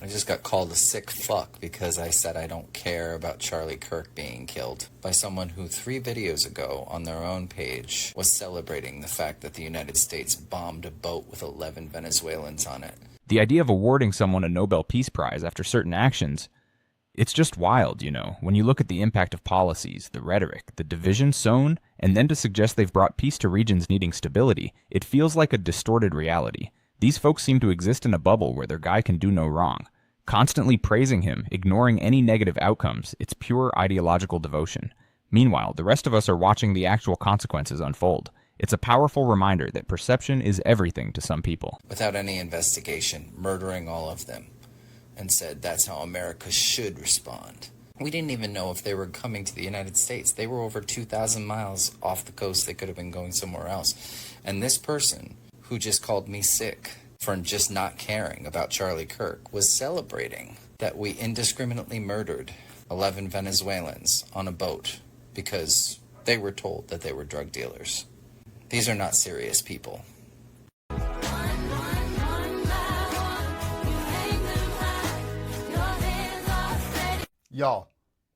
I just got called a sick fuck because I said I don't care about Charlie Kirk being killed by someone who 3 videos ago on their own page was celebrating the fact that the United States bombed a boat with 11 Venezuelans on it. The idea of awarding someone a Nobel Peace Prize after certain actions, it's just wild, you know, when you look at the impact of policies, the rhetoric, the division sown, and then to suggest they've brought peace to regions needing stability, it feels like a distorted reality. These folks seem to exist in a bubble where their guy can do no wrong. Constantly praising him, ignoring any negative outcomes, it's pure ideological devotion. Meanwhile, the rest of us are watching the actual consequences unfold. It's a powerful reminder that perception is everything to some people. Without any investigation, murdering all of them, and said that's how America should respond. We didn't even know if they were coming to the United States. They were over 2,000 miles off the coast. They could have been going somewhere else. And this person, who just called me sick for just not caring about Charlie Kirk, was celebrating that we indiscriminately murdered 11 Venezuelans on a boat because they were told that they were drug dealers. These are not serious people. Y'all,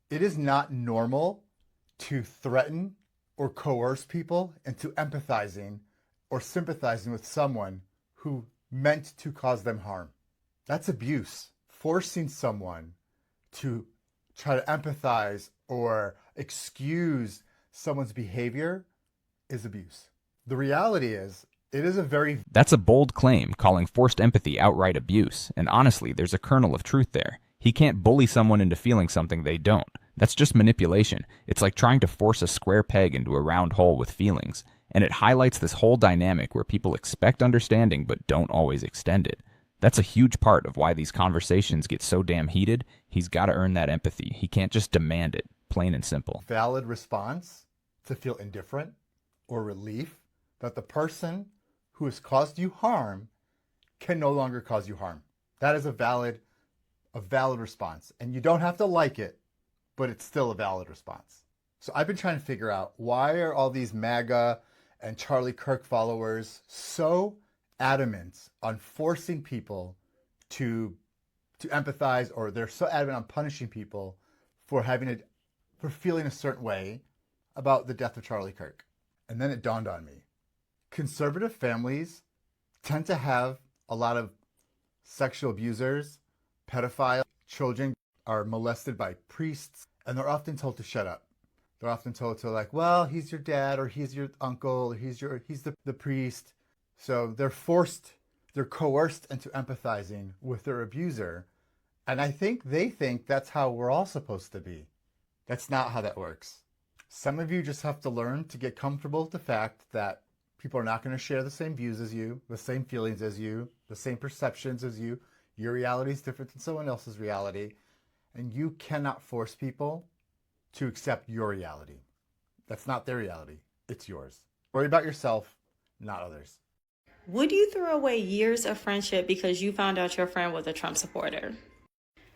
it is not normal to threaten or coerce people into empathizing or sympathizing with someone who meant to cause them harm. That's abuse. Forcing someone to try to empathize or excuse someone's behavior is abuse. The reality is, it is a very... That's a bold claim, calling forced empathy outright abuse, and honestly, there's a kernel of truth there. He can't bully someone into feeling something they don't. That's just manipulation. It's like trying to force a square peg into a round hole with feelings. And it highlights this whole dynamic where people expect understanding but don't always extend it. That's a huge part of why these conversations get so damn heated. He's got to earn that empathy. He can't just demand it, plain and simple. Valid response to feel indifferent or relief that the person who has caused you harm can no longer cause you harm. That is a valid response. And you don't have to like it, but it's still a valid response. So I've been trying to figure out, why are all these MAGA and Charlie Kirk followers so adamant on forcing people to empathize, or they're so adamant on punishing people for feeling a certain way about the death of Charlie Kirk? And then it dawned on me. Conservative families tend to have a lot of sexual abusers, pedophiles. Children are molested by priests, and they're often told to shut up. They're often told to, like, well, he's your dad, or he's your uncle, or he's the priest. So they're coerced into empathizing with their abuser. And I think they think that's how we're all supposed to be. That's not how that works. Some of you just have to learn to get comfortable with the fact that people are not going to share the same views as you, the same feelings as you, the same perceptions as you. Your reality is different than someone else's reality. And you cannot force people to accept your reality. That's not their reality. It's yours. Worry about yourself, not others. Would you throw away years of friendship because you found out your friend was a Trump supporter?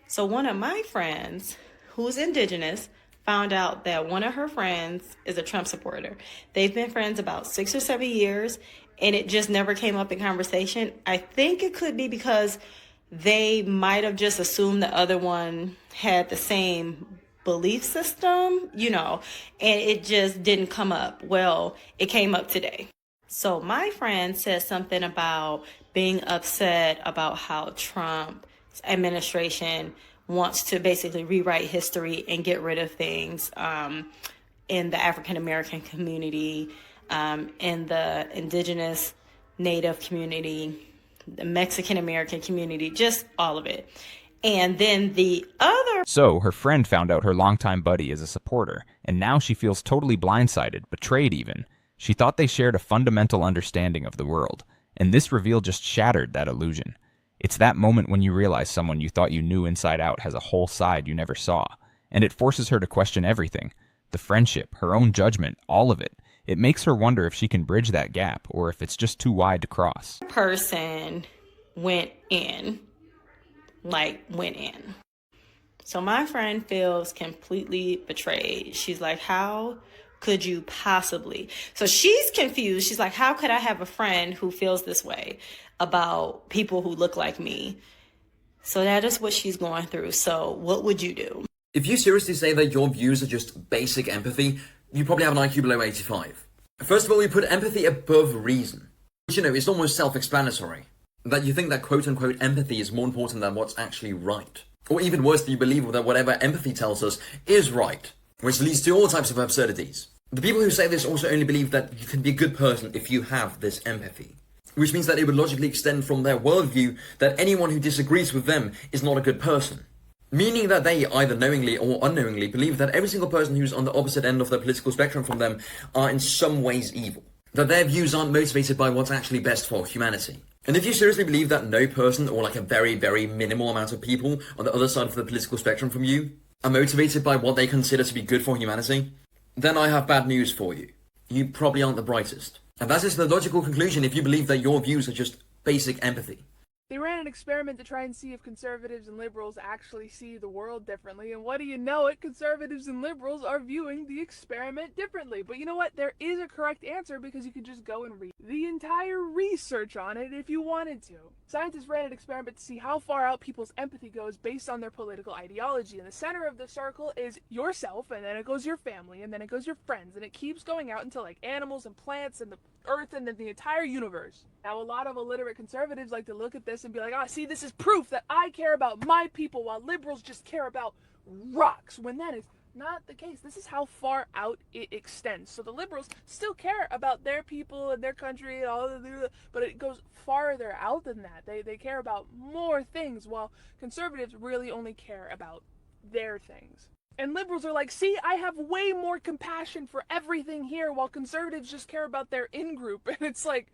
So one of my friends, who's indigenous, found out that one of her friends is a Trump supporter. They've been friends about 6 or 7 years, and it just never came up in conversation. I think it could be because they might have just assumed the other one had the same belief system, and it just didn't come up. Well, it came up today. So my friend said something about being upset about how Trump's administration wants to basically rewrite history and get rid of things in the African American community, in the indigenous Native community, the Mexican American community, just all of it. And then the other... So her friend found out her longtime buddy is a supporter, and now she feels totally blindsided, betrayed even. She thought they shared a fundamental understanding of the world, and this reveal just shattered that illusion. It's that moment when you realize someone you thought you knew inside out has a whole side you never saw, and it forces her to question everything. The friendship, her own judgment, all of it. It makes her wonder if she can bridge that gap, or if it's just too wide to cross. Person went in. So my friend feels completely betrayed. She's like, how could you possibly? So she's confused. She's like, how could I have a friend who feels this way about people who look like me? So that is what she's going through. So what would you do? If you seriously say that your views are just basic empathy, you probably have an IQ below 85. First of all, you put empathy above reason. Which, it's almost self-explanatory. That you think that quote-unquote empathy is more important than what's actually right. Or even worse, that you believe that whatever empathy tells us is right. Which leads to all types of absurdities. The people who say this also only believe that you can be a good person if you have this empathy. Which means that it would logically extend from their worldview that anyone who disagrees with them is not a good person. Meaning that they, either knowingly or unknowingly, believe that every single person who's on the opposite end of the political spectrum from them are in some ways evil. That their views aren't motivated by what's actually best for humanity. And if you seriously believe that no person, or like a very, very minimal amount of people on the other side of the political spectrum from you, are motivated by what they consider to be good for humanity, then I have bad news for you. You probably aren't the brightest. And that is the logical conclusion if you believe that your views are just basic empathy. They ran an experiment to try and see if conservatives and liberals actually see the world differently, and what do you know it, conservatives and liberals are viewing the experiment differently. But you know what, there is a correct answer because you could just go and read the entire research on it if you wanted to. Scientists ran an experiment to see how far out people's empathy goes based on their political ideology, and the center of the circle is yourself, and then it goes your family, and then it goes your friends, and it keeps going out until like animals and plants and the earth and then the entire universe. Now, a lot of illiterate conservatives like to look at this and be like, see, this is proof that I care about my people while liberals just care about rocks, when that is not the case. This is how far out it extends. So the liberals still care about their people and their country and all but it goes farther out than that. They care about more things, while conservatives really only care about their things. And liberals are like, see, I have way more compassion for everything here, while conservatives just care about their in-group. And it's like,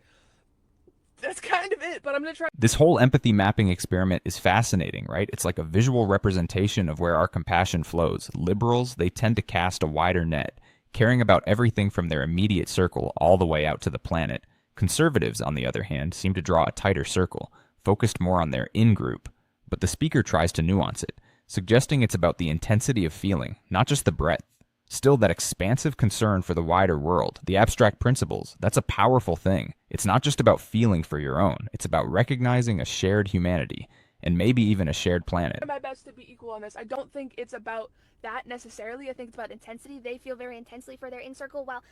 that's kind of it, but I'm going to try. This whole empathy mapping experiment is fascinating, right? It's like a visual representation of where our compassion flows. Liberals, they tend to cast a wider net, caring about everything from their immediate circle all the way out to the planet. Conservatives, on the other hand, seem to draw a tighter circle, focused more on their in-group. But the speaker tries to nuance it, suggesting it's about the intensity of feeling, not just the breadth. Still, that expansive concern for the wider world, the abstract principles, that's a powerful thing. It's not just about feeling for your own. It's about recognizing a shared humanity, and maybe even a shared planet. I try my best to be equal on this. I don't think it's about that necessarily. I think it's about intensity. They feel very intensely for their in-circle, while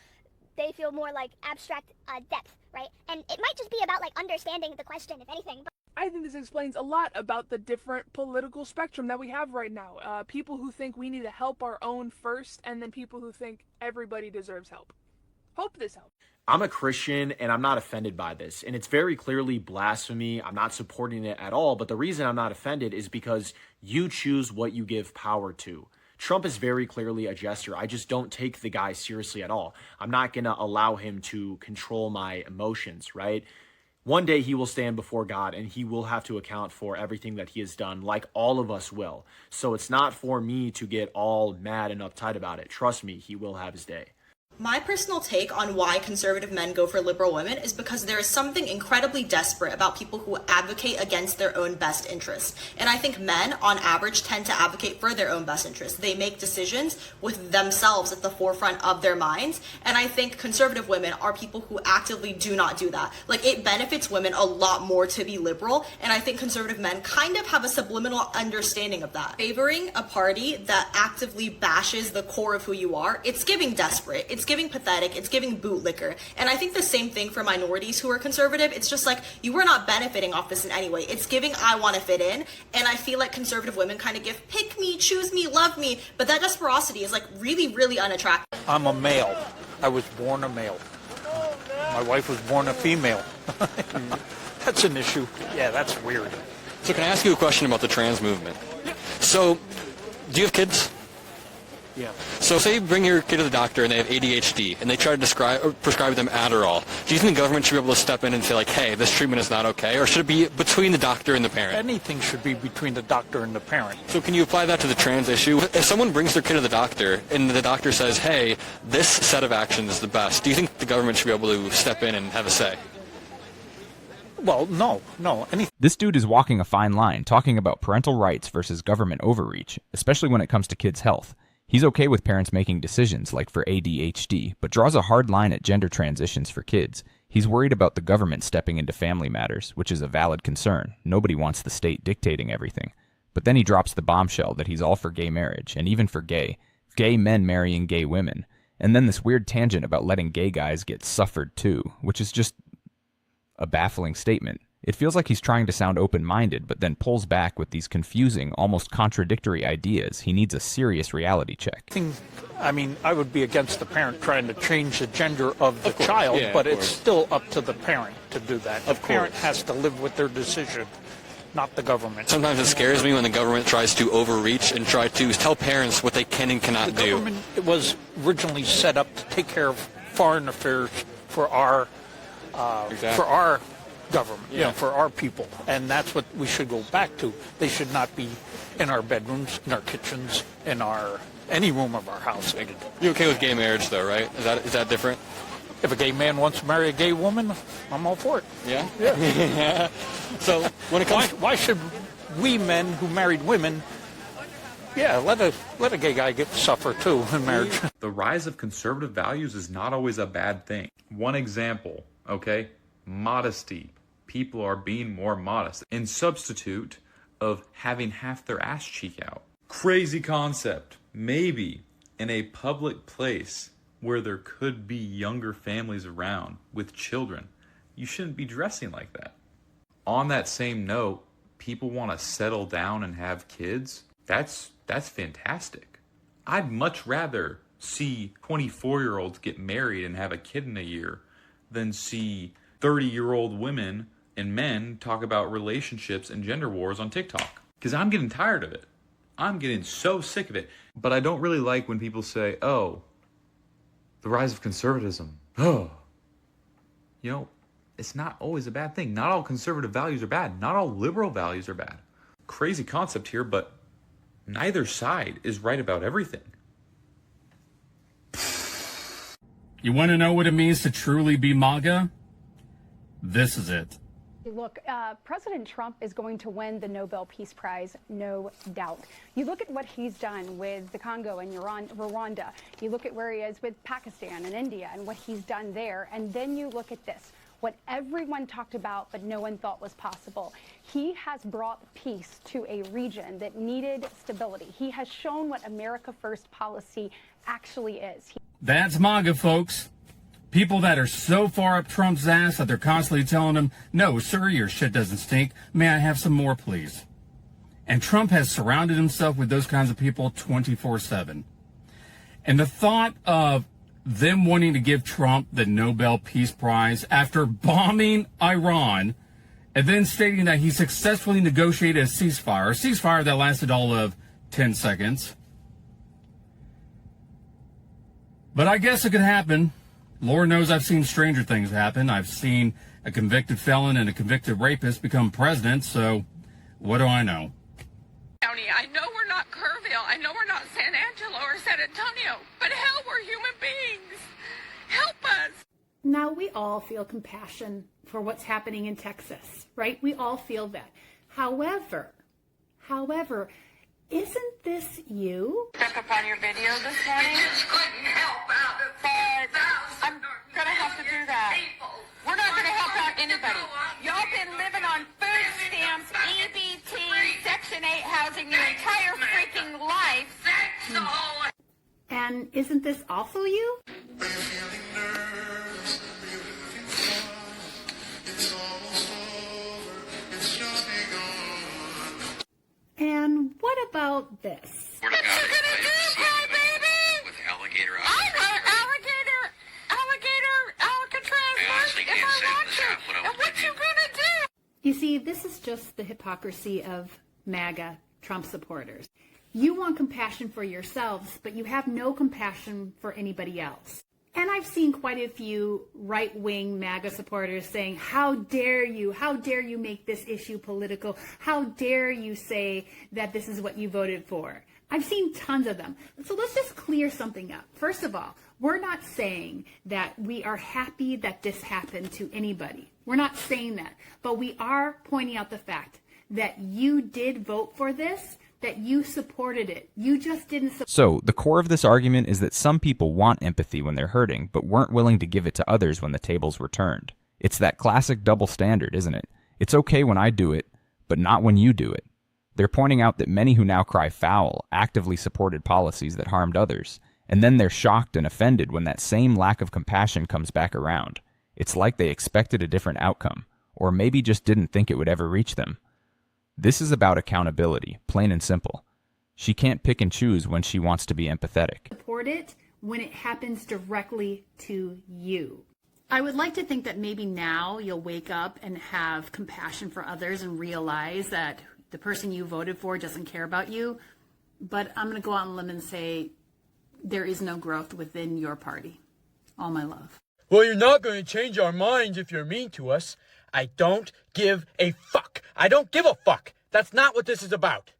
they feel more like abstract depth, right? And it might just be about like understanding the question, if anything. I think this explains a lot about the different political spectrum that we have right now. People who think we need to help our own first, and then people who think everybody deserves help. Hope this helps. I'm a Christian and I'm not offended by this. And it's very clearly blasphemy. I'm not supporting it at all. But the reason I'm not offended is because you choose what you give power to. Trump is very clearly a jester. I just don't take the guy seriously at all. I'm not going to allow him to control my emotions, right? One day he will stand before God and he will have to account for everything that he has done, like all of us will. So it's not for me to get all mad and uptight about it. Trust me, he will have his day. My personal take on why conservative men go for liberal women is because there is something incredibly desperate about people who advocate against their own best interests. And I think men, on average, tend to advocate for their own best interests. They make decisions with themselves at the forefront of their minds. And I think conservative women are people who actively do not do that. Like, it benefits women a lot more to be liberal. And I think conservative men kind of have a subliminal understanding of that. Favoring a party that actively bashes the core of who you are, it's giving desperate. It's giving pathetic, it's giving bootlicker. And I think the same thing for minorities who are conservative. It's just like, you are not benefiting off this in any way. It's giving, I want to fit in. And I feel like conservative women kind of give, pick me, choose me, love me. But that desperosity is like really, really unattractive. I'm a male. I was born a male. My wife was born a female. That's an issue. Yeah, that's weird. So can I ask you a question about the trans movement? So, do you have kids? Yeah. So say you bring your kid to the doctor and they have ADHD and they try to prescribe them Adderall. Do you think the government should be able to step in and say, like, hey, this treatment is not okay? Or should it be between the doctor and the parent? Anything should be between the doctor and the parent. So can you apply that to the trans issue? If someone brings their kid to the doctor and the doctor says, hey, this set of actions is the best, do you think the government should be able to step in and have a say? Well, no. This dude is walking a fine line, talking about parental rights versus government overreach, especially when it comes to kids' health. He's okay with parents making decisions, like for ADHD, but draws a hard line at gender transitions for kids. He's worried about the government stepping into family matters, which is a valid concern. Nobody wants the state dictating everything. But then he drops the bombshell that he's all for gay marriage, and even for gay men marrying gay women. And then this weird tangent about letting gay guys get suffered too, which is just a baffling statement. It feels like he's trying to sound open-minded, but then pulls back with these confusing, almost contradictory ideas. He needs a serious reality check. I mean, I would be against the parent trying to change the gender of the child, but it's still up to the parent to do that. The parent has to live with their decision, not the government. Sometimes it scares me when the government tries to overreach and try to tell parents what they can and cannot do. The government was originally set up to take care of foreign affairs for our government, for our people, and that's what we should go back to. They should not be in our bedrooms, in our kitchens, in any room of our house. You're okay with gay marriage, though, right? Is that different? If a gay man wants to marry a gay woman, I'm all for it. Yeah? Yeah. So when it comes, why should we men who married women, let a gay guy suffer too in marriage? The rise of conservative values is not always a bad thing. One example, okay? Modesty. People are being more modest in substitute of having half their ass cheek out. Crazy concept. Maybe in a public place where there could be younger families around with children, you shouldn't be dressing like that. On that same note, people want to settle down and have kids. That's fantastic. I'd much rather see 24-year-olds get married and have a kid in a year than see 30-year-old women and men talk about relationships and gender wars on TikTok. Because I'm getting tired of it. I'm getting so sick of it. But I don't really like when people say, oh, the rise of conservatism. Oh. You know, it's not always a bad thing. Not all conservative values are bad. Not all liberal values are bad. Crazy concept here, but neither side is right about everything. You want to know what it means to truly be MAGA? This is it. Look, President Trump is going to win the Nobel Peace Prize, no doubt. You look at what he's done with the Congo and Rwanda. You look at where he is with Pakistan and India and what he's done there. And then you look at this, what everyone talked about but no one thought was possible. He has brought peace to a region that needed stability. He has shown what America First policy actually is. That's MAGA, folks. People that are so far up Trump's ass that they're constantly telling him, no, sir, your shit doesn't stink. May I have some more, please? And Trump has surrounded himself with those kinds of people 24/7. And the thought of them wanting to give Trump the Nobel Peace Prize after bombing Iran and then stating that he successfully negotiated a ceasefire that lasted all of 10 seconds. But I guess it could happen. Lord knows I've seen stranger things happen. I've seen a convicted felon and a convicted rapist become president, so what do I know? I know we're not Kerrville. I know we're not San Angelo or San Antonio, but hell, we're human beings. Help us. Now, we all feel compassion for what's happening in Texas, right? We all feel that. However, isn't this you? Stuck up on your video this morning, but I'm gonna have to do that. We're not gonna help out anybody. Y'all been living on food stamps, EBT, Section 8 housing your entire freaking life. And isn't this also you? And what about this? What you gonna do, crybaby? With alligator I want Alcatraz if I want to. And what you gonna do? You see, this is just the hypocrisy of MAGA Trump supporters. You want compassion for yourselves, but you have no compassion for anybody else. And I've seen quite a few right-wing MAGA supporters saying, how dare you make this issue political? How dare you say that this is what you voted for? I've seen tons of them. So let's just clear something up. First of all, we're not saying that we are happy that this happened to anybody. We're not saying that. But we are pointing out the fact that you did vote for this, that you supported it. You just didn't support. So, the core of this argument is that some people want empathy when they're hurting, but weren't willing to give it to others when the tables were turned. It's that classic double standard, isn't it? It's okay when I do it, but not when you do it. They're pointing out that many who now cry foul actively supported policies that harmed others, and then they're shocked and offended when that same lack of compassion comes back around. It's like they expected a different outcome, or maybe just didn't think it would ever reach them. This is about accountability, plain and simple. She can't pick and choose when she wants to be empathetic. Support it when it happens directly to you. I would like to think that maybe now you'll wake up and have compassion for others and realize that the person you voted for doesn't care about you. But I'm going to go out on a limb and say there is no growth within your party. All my love. Well, you're not going to change our minds if you're mean to us. I don't give a fuck. I don't give a fuck. That's not what this is about.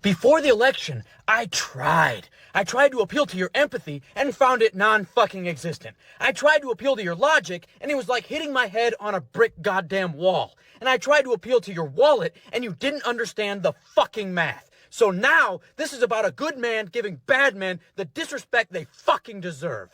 Before the election, I tried to appeal to your empathy and found it non-fucking existent. I tried to appeal to your logic and it was like hitting my head on a brick goddamn wall. And I tried to appeal to your wallet and you didn't understand the fucking math. So now, this is about a good man giving bad men the disrespect they fucking deserve.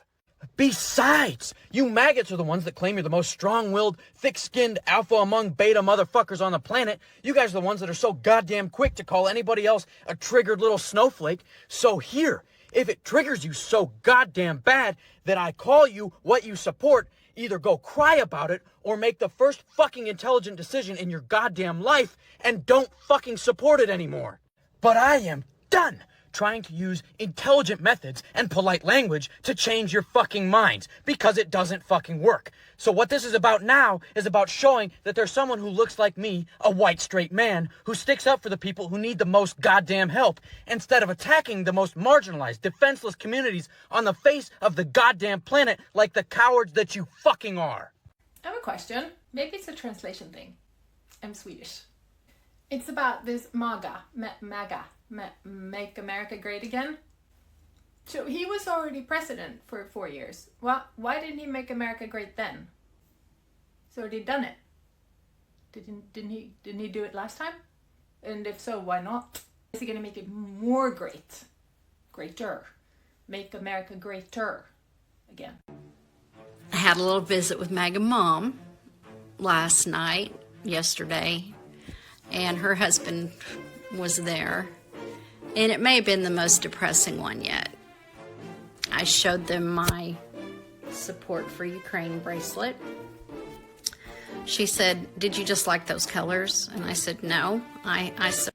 Besides, you maggots are the ones that claim you're the most strong-willed, thick-skinned, alpha among beta motherfuckers on the planet. You guys are the ones that are so goddamn quick to call anybody else a triggered little snowflake. So here, if it triggers you so goddamn bad that I call you what you support, either go cry about it or make the first fucking intelligent decision in your goddamn life and don't fucking support it anymore. But I am done trying to use intelligent methods and polite language to change your fucking minds, because it doesn't fucking work. So what this is about now is about showing that there's someone who looks like me, a white straight man, who sticks up for the people who need the most goddamn help, instead of attacking the most marginalized, defenseless communities on the face of the goddamn planet like the cowards that you fucking are. I have a question. Maybe it's a translation thing. I'm Swedish. It's about this MAGA, Make America Great Again. So he was already president for 4 years. Well, why didn't he make America great then? He's already done it. Didn't he do it last time? And if so, why not? Is he going to make it more great? Greater. Make America greater again. I had a little visit with MAGA Mom yesterday, and her husband was there. And it may have been the most depressing one yet. I showed them my support for Ukraine bracelet. She said, "Did you just like those colors?" And I said, "No."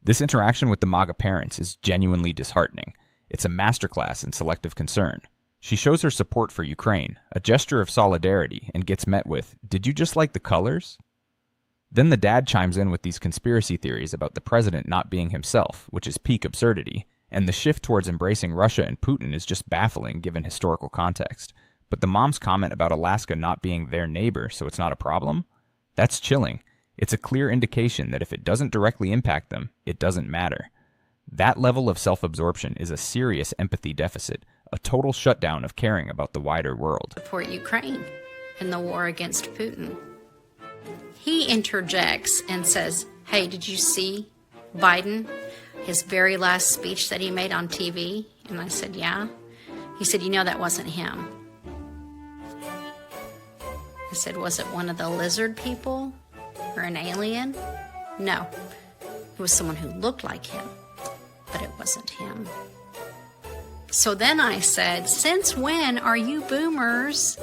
This interaction with the MAGA parents is genuinely disheartening. It's a masterclass in selective concern. She shows her support for Ukraine, a gesture of solidarity, and gets met with, "Did you just like the colors?" Then the dad chimes in with these conspiracy theories about the president not being himself, which is peak absurdity, and the shift towards embracing Russia and Putin is just baffling given historical context. But the mom's comment about Alaska not being their neighbor, so it's not a problem? That's chilling. It's a clear indication that if it doesn't directly impact them, it doesn't matter. That level of self-absorption is a serious empathy deficit, a total shutdown of caring about the wider world. Support Ukraine in the war against Putin. He interjects and says, "Hey, did you see Biden, his very last speech that he made on TV?" And I said, "Yeah." He said, "You know, that wasn't him." I said, "Was it one of the lizard people or an alien?" "No, it was someone who looked like him, but it wasn't him." So then I said, "Since when are you boomers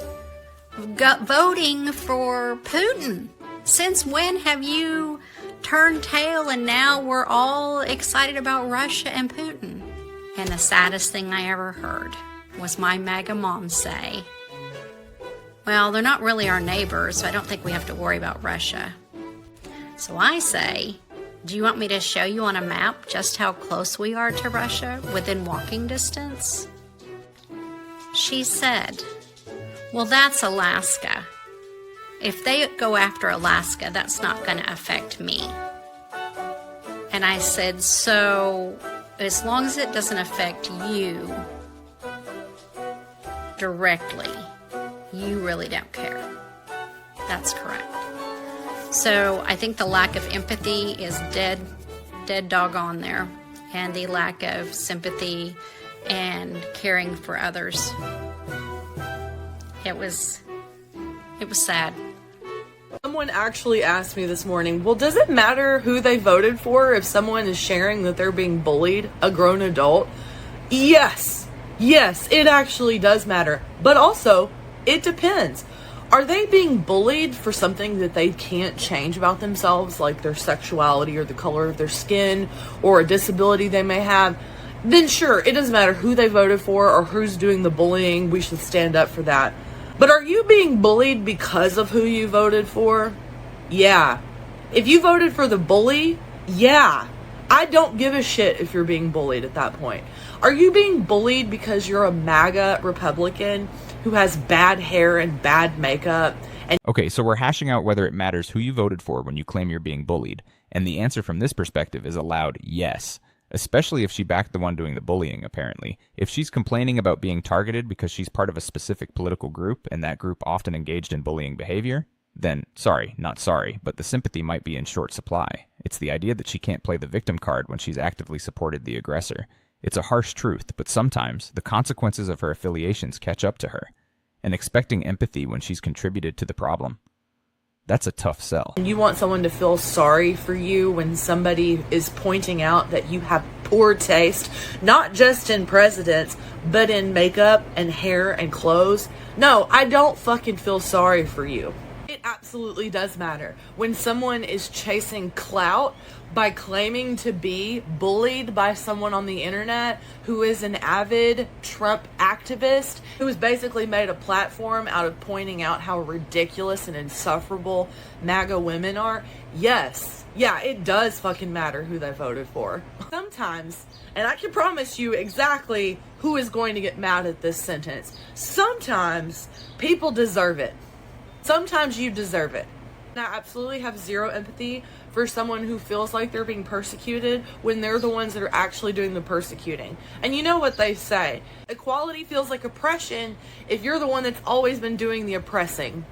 voting for Putin? Since when have you turned tail and now we're all excited about Russia and Putin?" And the saddest thing I ever heard was my MAGA mom say, "Well, they're not really our neighbors, so I don't think we have to worry about Russia." So I say, "Do you want me to show you on a map just how close we are to Russia within walking distance?" She said, "Well, that's Alaska. If they go after Alaska, that's not going to affect me." And I said, "So as long as it doesn't affect you directly, you really don't care." That's correct. So I think the lack of empathy is dead doggone there, and the lack of sympathy and caring for others. It was sad. Someone actually asked me this morning, well, does it matter who they voted for if someone is sharing that they're being bullied, a grown adult? Yes, it actually does matter. But also, it depends. Are they being bullied for something that they can't change about themselves, like their sexuality or the color of their skin or a disability they may have? Then sure, it doesn't matter who they voted for or who's doing the bullying. We should stand up for that. But are you being bullied because of who you voted for? Yeah. If you voted for the bully, yeah. I don't give a shit if you're being bullied at that point. Are you being bullied because you're a MAGA Republican who has bad hair and bad makeup? Okay, so we're hashing out whether it matters who you voted for when you claim you're being bullied, and the answer from this perspective is a loud yes. Especially if she backed the one doing the bullying, apparently. If she's complaining about being targeted because she's part of a specific political group, and that group often engaged in bullying behavior, then not sorry, but the sympathy might be in short supply. It's the idea that she can't play the victim card when she's actively supported the aggressor. It's a harsh truth, but sometimes the consequences of her affiliations catch up to her, and expecting empathy when she's contributed to the problem. That's a tough sell. You want someone to feel sorry for you when somebody is pointing out that you have poor taste, not just in presidents, but in makeup and hair and clothes. No, I don't fucking feel sorry for you. It absolutely does matter. When someone is chasing clout by claiming to be bullied by someone on the internet who is an avid Trump activist, who has basically made a platform out of pointing out how ridiculous and insufferable MAGA women are, yes. Yeah, it does fucking matter who they voted for. Sometimes, and I can promise you exactly who is going to get mad at this sentence, sometimes people deserve it. Sometimes you deserve it. I absolutely have zero empathy for someone who feels like they're being persecuted when they're the ones that are actually doing the persecuting. And you know what they say, equality feels like oppression if you're the one that's always been doing the oppressing.